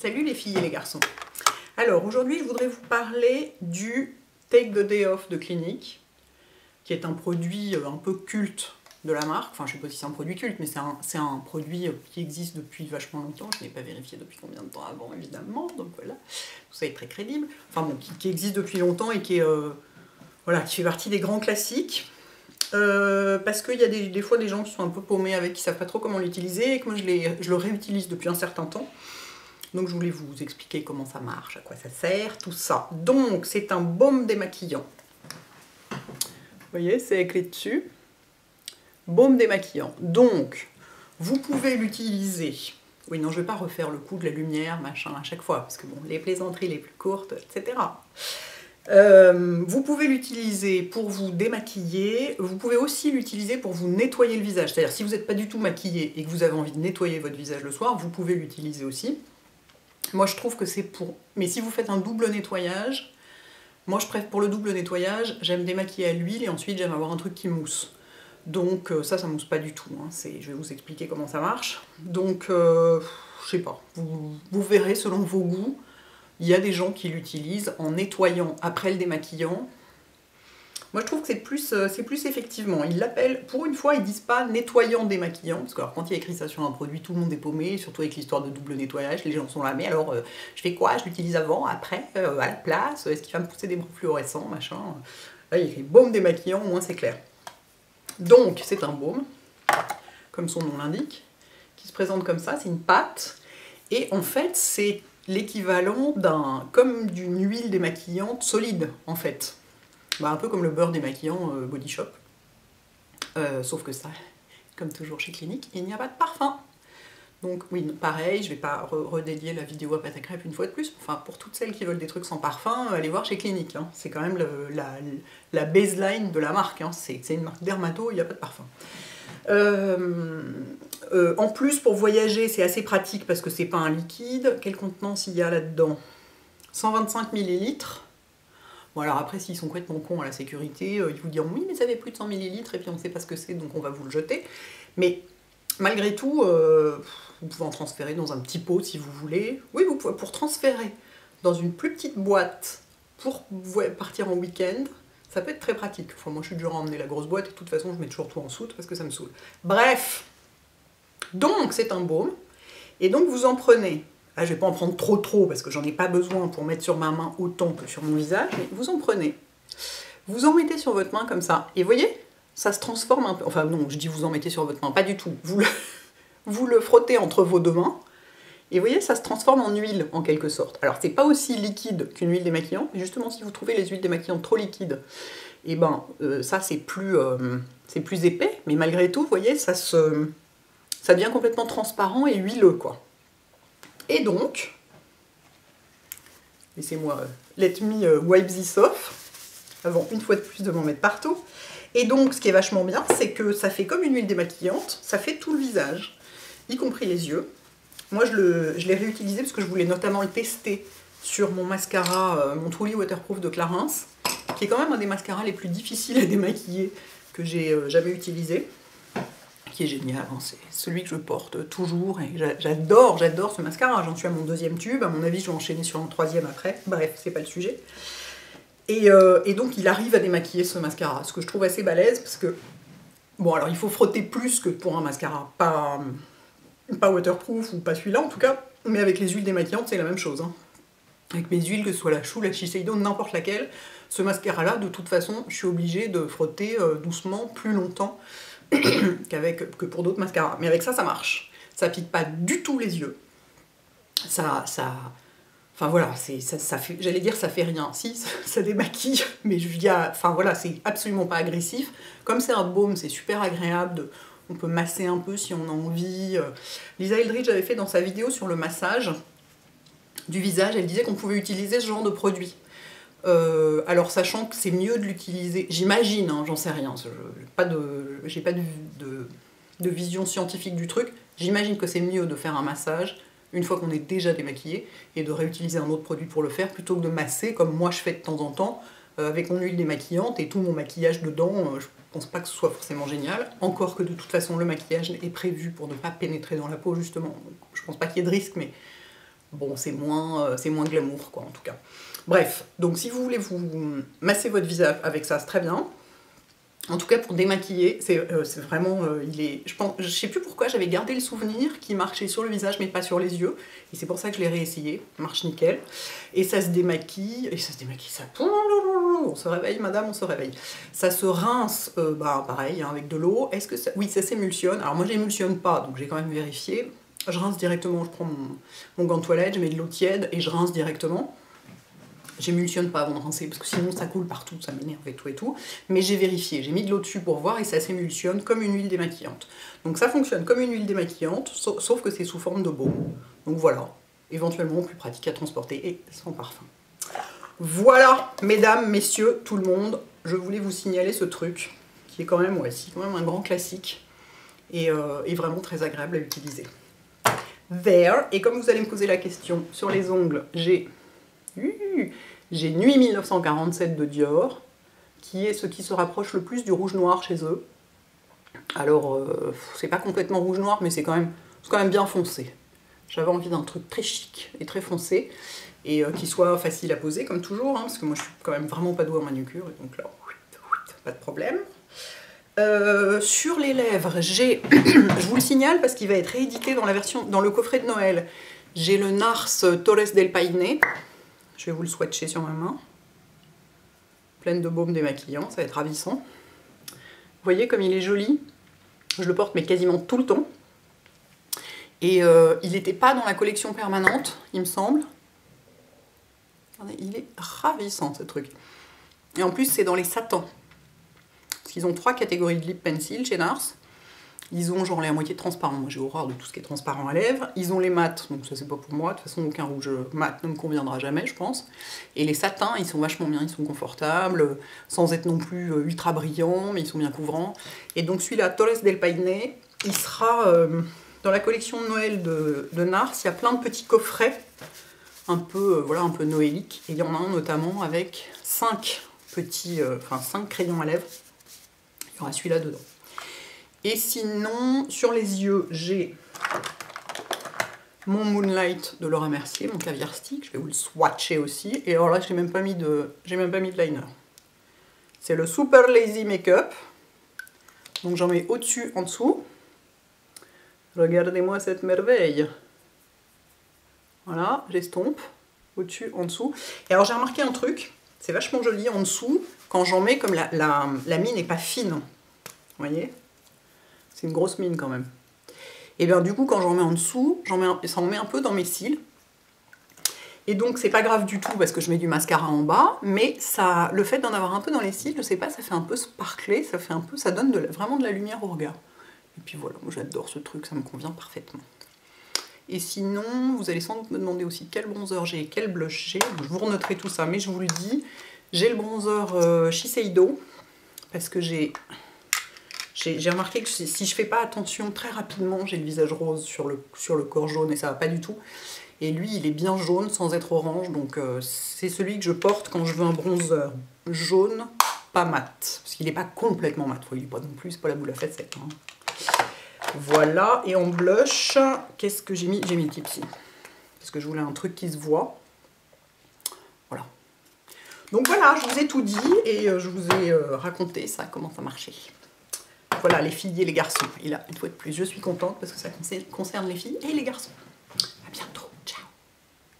Salut les filles et les garçons. Alors aujourd'hui je voudrais vous parler du Take the Day Off de Clinique, qui est un produit un peu culte de la marque. Enfin je sais pas si c'est un produit culte, mais c'est un produit qui existe depuis vachement longtemps. Je n'ai pas vérifié depuis combien de temps avant évidemment, donc voilà, tout ça est très crédible. Enfin bon, qui existe depuis longtemps et qui est voilà, qui fait partie des grands classiques. Parce qu'il y a des fois des gens qui sont un peu paumés avec, qui savent pas trop comment l'utiliser, et que moi je le réutilise depuis un certain temps. Donc je voulais vous expliquer comment ça marche, à quoi ça sert, tout ça. Donc c'est un baume démaquillant. Vous voyez, c'est écrit dessus. Baume démaquillant. Donc vous pouvez l'utiliser. Oui, non, je ne vais pas refaire le coup de la lumière, machin, à chaque fois, parce que bon, les plaisanteries les plus courtes, etc. Vous pouvez l'utiliser pour vous démaquiller, vous pouvez aussi l'utiliser pour vous nettoyer le visage. C'est-à-dire si vous n'êtes pas du tout maquillé et que vous avez envie de nettoyer votre visage le soir, vous pouvez l'utiliser aussi. Moi je trouve que c'est pour... Mais si vous faites un double nettoyage, moi je préfère pour le double nettoyage, j'aime démaquiller à l'huile et ensuite j'aime avoir un truc qui mousse. Donc ça mousse pas du tout, hein. Je vais vous expliquer comment ça marche. Donc je sais pas, vous verrez selon vos goûts. Il y a des gens qui l'utilisent en nettoyant après le démaquillant. Moi je trouve que c'est plus effectivement, ils l'appellent, pour une fois ils disent pas nettoyant démaquillant, parce que alors, quand il y a écrit ça sur un produit, tout le monde est paumé, surtout avec l'histoire de double nettoyage, les gens sont là, mais alors je fais quoi? Je l'utilise avant, après, à la place, est-ce qu'il va me pousser des bras fluorescents, machin. Là il y a écrit baume démaquillant, au moins c'est clair. Donc c'est un baume, comme son nom l'indique, qui se présente comme ça, c'est une pâte, et en fait c'est l'équivalent comme d'une huile démaquillante solide, en fait. Bah, un peu comme le beurre démaquillant Body Shop. Sauf que ça, comme toujours chez Clinique, il n'y a pas de parfum. Donc oui, pareil, je ne vais pas redédier la vidéo à pâte à crêpes une fois de plus. Enfin, pour toutes celles qui veulent des trucs sans parfum, allez voir chez Clinique. Hein. C'est quand même la baseline de la marque. Hein. C'est une marque dermato, il n'y a pas de parfum. En plus, pour voyager, c'est assez pratique parce que c'est pas un liquide. Quelle contenance il y a là-dedans? 125 ml. Bon, alors après, s'ils sont complètement cons à la sécurité, ils vous diront oui, mais ça fait plus de 100 ml et puis on ne sait pas ce que c'est, donc on va vous le jeter. Mais malgré tout, vous pouvez en transférer dans un petit pot si vous voulez. Oui, vous pouvez, pour transférer dans une plus petite boîte pour partir en week-end. Ça peut être très pratique. Enfin, moi, je suis du genre à emmener la grosse boîte et de toute façon, je mets toujours tout en soute parce que ça me saoule. Bref, donc c'est un baume. Et donc, vous en prenez. Là, je ne vais pas en prendre trop parce que j'en ai pas besoin pour mettre sur ma main autant que sur mon visage. Mais vous en prenez. Vous en mettez sur votre main comme ça. Et vous voyez, ça se transforme un peu. Enfin, non, je dis vous en mettez sur votre main. Pas du tout. Vous le frottez entre vos deux mains. Et vous voyez, ça se transforme en huile, en quelque sorte. Alors, c'est pas aussi liquide qu'une huile démaquillante, mais justement, si vous trouvez les huiles démaquillantes trop liquides, et ben, ça, c'est plus épais, mais malgré tout, vous voyez, ça devient complètement transparent et huileux, quoi. Et donc, laissez-moi, let me wipe this off, avant, une fois de plus, de m'en mettre partout. Et donc, ce qui est vachement bien, c'est que ça fait comme une huile démaquillante, ça fait tout le visage, y compris les yeux. Moi, je l'ai réutilisé parce que je voulais notamment le tester sur mon mascara, mon Truly Waterproof de Clarins, qui est quand même un des mascaras les plus difficiles à démaquiller que j'ai jamais utilisé, qui est génial, hein, c'est celui que je porte toujours, et j'adore ce mascara, j'en suis à mon 2e tube, à mon avis je vais enchaîner sur un 3e après, bref, c'est pas le sujet. Et donc il arrive à démaquiller ce mascara, ce que je trouve assez balèze, parce que, bon alors il faut frotter plus que pour un mascara, pas waterproof ou pas celui-là en tout cas, mais avec les huiles démaquillantes c'est la même chose. Hein. Avec mes huiles, que ce soit la chou, la Shiseido, n'importe laquelle, ce mascara-là, de toute façon, je suis obligée de frotter doucement, plus longtemps que pour d'autres mascaras. Mais avec ça, ça marche. Ça pique pas du tout les yeux. Enfin voilà, ça fait, j'allais dire ça fait rien. Si, ça démaquille, mais enfin voilà, c'est absolument pas agressif. Comme c'est un baume, c'est super agréable on peut masser un peu si on a envie. Lisa Eldridge avait fait dans sa vidéo sur le massage du visage, elle disait qu'on pouvait utiliser ce genre de produit. Alors sachant que c'est mieux de l'utiliser, j'imagine, hein, j'en sais rien, j'ai pas de vision scientifique du truc, j'imagine que c'est mieux de faire un massage une fois qu'on est déjà démaquillé et de réutiliser un autre produit pour le faire plutôt que de masser comme moi je fais de temps en temps avec mon huile démaquillante et tout mon maquillage dedans. Je pense pas que ce soit forcément génial, encore que de toute façon le maquillage est prévu pour ne pas pénétrer dans la peau justement, donc je pense pas qu'il y ait de risque, mais bon, c'est moins glamour, quoi, en tout cas. Bref, donc si vous voulez vous masser votre visage avec ça, c'est très bien. En tout cas, pour démaquiller, c'est vraiment... je sais plus pourquoi j'avais gardé le souvenir qui marchait sur le visage, mais pas sur les yeux. Et c'est pour ça que je l'ai réessayé. Marche nickel. Et ça se démaquille. Et ça se démaquille, ça... On se réveille, madame, on se réveille. Ça se rince, pareil, hein, avec de l'eau. Est-ce que ça... Oui, ça s'émulsionne. Alors moi, j'émulsionne pas, donc j'ai quand même vérifié. Je rince directement, je prends mon gant de toilette, je mets de l'eau tiède et je rince directement. J'émulsionne pas avant de rincer, parce que sinon ça coule partout, ça m'énerve et tout. Mais j'ai vérifié, j'ai mis de l'eau dessus pour voir et ça s'émulsionne comme une huile démaquillante. Donc ça fonctionne comme une huile démaquillante, sauf que c'est sous forme de baume. Donc voilà, éventuellement plus pratique à transporter et sans parfum. Voilà, mesdames, messieurs, tout le monde, je voulais vous signaler ce truc, qui est quand même, quand même un grand classique et vraiment très agréable à utiliser. There, et comme vous allez me poser la question sur les ongles, j'ai Nuit 1947 de Dior, qui est ce qui se rapproche le plus du rouge noir chez eux. Alors, c'est pas complètement rouge noir, mais c'est quand même bien foncé. J'avais envie d'un truc très chic et très foncé, et qui soit facile à poser, comme toujours, hein, parce que moi je suis quand même vraiment pas douée en manucure, et donc là, pas de problème. Sur les lèvres, j'ai, je vous le signale parce qu'il va être réédité dans le coffret de Noël, j'ai le Nars Torres del Paine. Je vais vous le swatcher sur ma main. Pleine de baume démaquillant, ça va être ravissant. Vous voyez comme il est joli. Je le porte mais quasiment tout le temps. Et il n'était pas dans la collection permanente, il me semble. Regardez, il est ravissant ce truc. Et en plus c'est dans les satins. Parce qu'ils ont 3 catégories de lip pencil chez Nars. Ils ont genre les à moitié transparents, moi j'ai horreur de tout ce qui est transparent à lèvres. Ils ont les mats, donc ça c'est pas pour moi, de toute façon aucun rouge mat ne me conviendra jamais je pense. Et les satins, ils sont vachement bien, ils sont confortables, sans être non plus ultra brillants, mais ils sont bien couvrants. Et donc celui-là, Torres del Paine, il sera dans la collection de Noël de Nars, il y a plein de petits coffrets, un peu noéliques, et il y en a un notamment avec 5 crayons à lèvres, il y aura celui-là dedans. Et sinon, sur les yeux, j'ai mon Moonlight de Laura Mercier, mon caviar stick, je vais vous le swatcher aussi. Et alors là, j'ai même pas mis de liner. C'est le Super Lazy Makeup. Donc j'en mets au-dessus, en dessous. Regardez-moi cette merveille. Voilà, j'estompe. Au-dessus, en dessous. Et alors j'ai remarqué un truc, c'est vachement joli en dessous, quand j'en mets, comme la mine n'est pas fine. Vous voyez ? C'est une grosse mine quand même. Et bien du coup, quand j'en mets en dessous, ça en met un peu dans mes cils. Et donc c'est pas grave du tout parce que je mets du mascara en bas, mais ça, le fait d'en avoir un peu dans les cils, je sais pas, ça fait un peu sparkler, ça donne vraiment de la lumière au regard. Et puis voilà, moi j'adore ce truc, ça me convient parfaitement. Et sinon, vous allez sans doute me demander aussi quel bronzer j'ai et quel blush j'ai. Je vous renoterai tout ça, mais je vous le dis, j'ai le bronzer Shiseido, parce que j'ai remarqué que si je fais pas attention très rapidement, j'ai le visage rose sur le corps jaune et ça va pas du tout. Et lui, il est bien jaune sans être orange, donc c'est celui que je porte quand je veux un bronzer jaune, pas mat. Parce qu'il n'est pas complètement mat, il n'est pas non plus, c'est pas la boule à fête, hein. Voilà, et en blush, qu'est-ce que j'ai mis? J'ai mis le Tipsy. Parce que je voulais un truc qui se voit. Voilà. Donc voilà, je vous ai tout dit et je vous ai raconté ça, comment ça marchait. Voilà, les filles et les garçons. Et là, une fois de plus, je suis contente parce que ça concerne les filles et les garçons.